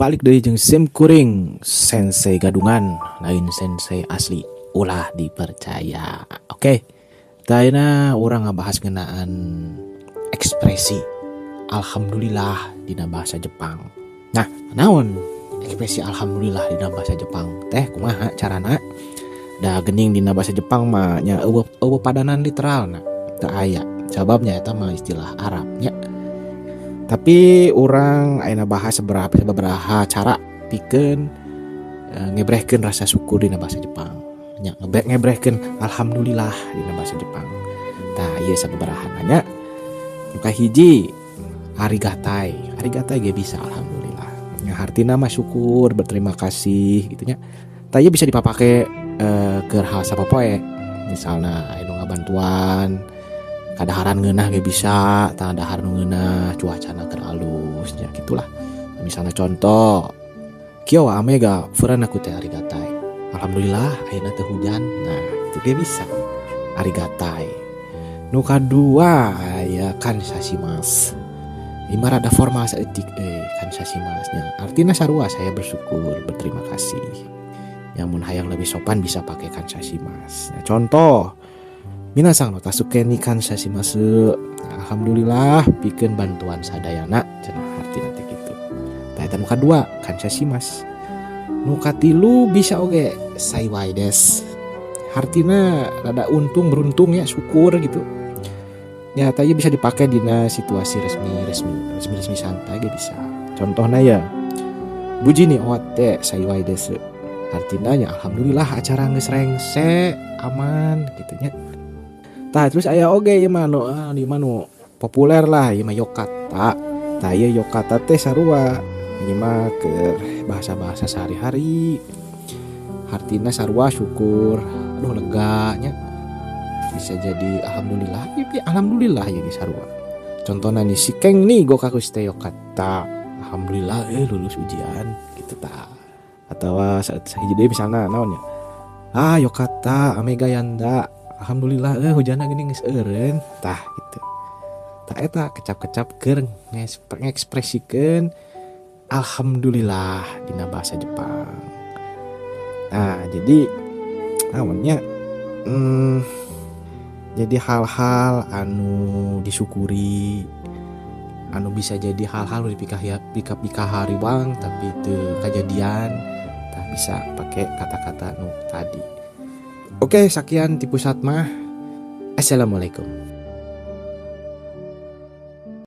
Balik dari jeung Sim Kuring Sensei gadungan lain sensei asli ulah dipercaya. Oke, tayana orang ngabahas ngenaan ekspresi alhamdulillah dina bahasa Jepang. Nah, naon ekspresi alhamdulillah dina bahasa Jepang teh kumaha carana? Da gening dina bahasa Jepang mah nya eueuh padanan literal na teu aya. Sababnya eta mah istilah Arabnya. Tapi orang aina bahas beberapa cara pikeun ngebrehkeun rasa syukur dina bahasa Jepang. Nya ngebrehkeun alhamdulillah dina bahasa Jepang. Tah ieu sababaraha nya. Nu kahiji arigatai. Arigatai ge bisa alhamdulillah. Nya hartina mah syukur, berterima kasih gitu nya. Tah ieu bisa dipapake keur hal sapopoe. Misalna anu ngabantuan kadaharan ngeunah ge bisa, tah dahar nu ngeunah cuacana keur alus nya gitulah. Misalnya contoh, kieu wa ame ga furan aku teh arigatai. Alhamdulillah ayeuna teu hujan. Nah, itu ge bisa. Arigatai. Nu kadua aya kansashimasu. Ibarat ada formal saeutik kansashimasu-nya. Artinya sarua saya bersyukur, berterima kasih. Yang mun hayang lebih sopan bisa pakai kansashimasu. Nah, contoh minasang no tasuke ni kansashimasu. Alhamdulillah pikeun bantuan sadayana cenah artina teh kitu. Tah eta nu kadua kansashimasu. Nu katilu bisa oge saiwai desu. Artina rada untung beruntung ya syukur gitu. Ya tah bisa dipakai dina situasi resmi santai ge bisa. Contohna ya buji ni ote saiwai desu. Artina nya alhamdulillah acara geus rengse aman gitu nya. Tah terus aya oge ieu mah nu populer lah ieu mah yokata. Tah ieu yokata teh sarua ieu mah keur bahasa-bahasa sehari-hari. Artina sarua syukur, aduh lega nya. Bisa jadi alhamdulillah, alhamdulillah ya ge sarua. Contohna nih si Keng nih gokaku teh yokata. Alhamdulillah lulus ujian gitu tah. Atawa sahiji deui misalna naon nya. Yokata ame gayanda. Alhamdulillah hujanna geuning geus eureun tah gitu. Tah eta kecap-kecap keur ngekspresikeun alhamdulillah dina bahasa Jepang. Nah, jadi naonnya jadi hal-hal anu disyukuri anu bisa jadi hal-hal nu dipikah hariwang tapi teu kajadian tah bisa pakai kata-kata nu tadi. Oke, sekian Tipu Satma. Assalamualaikum.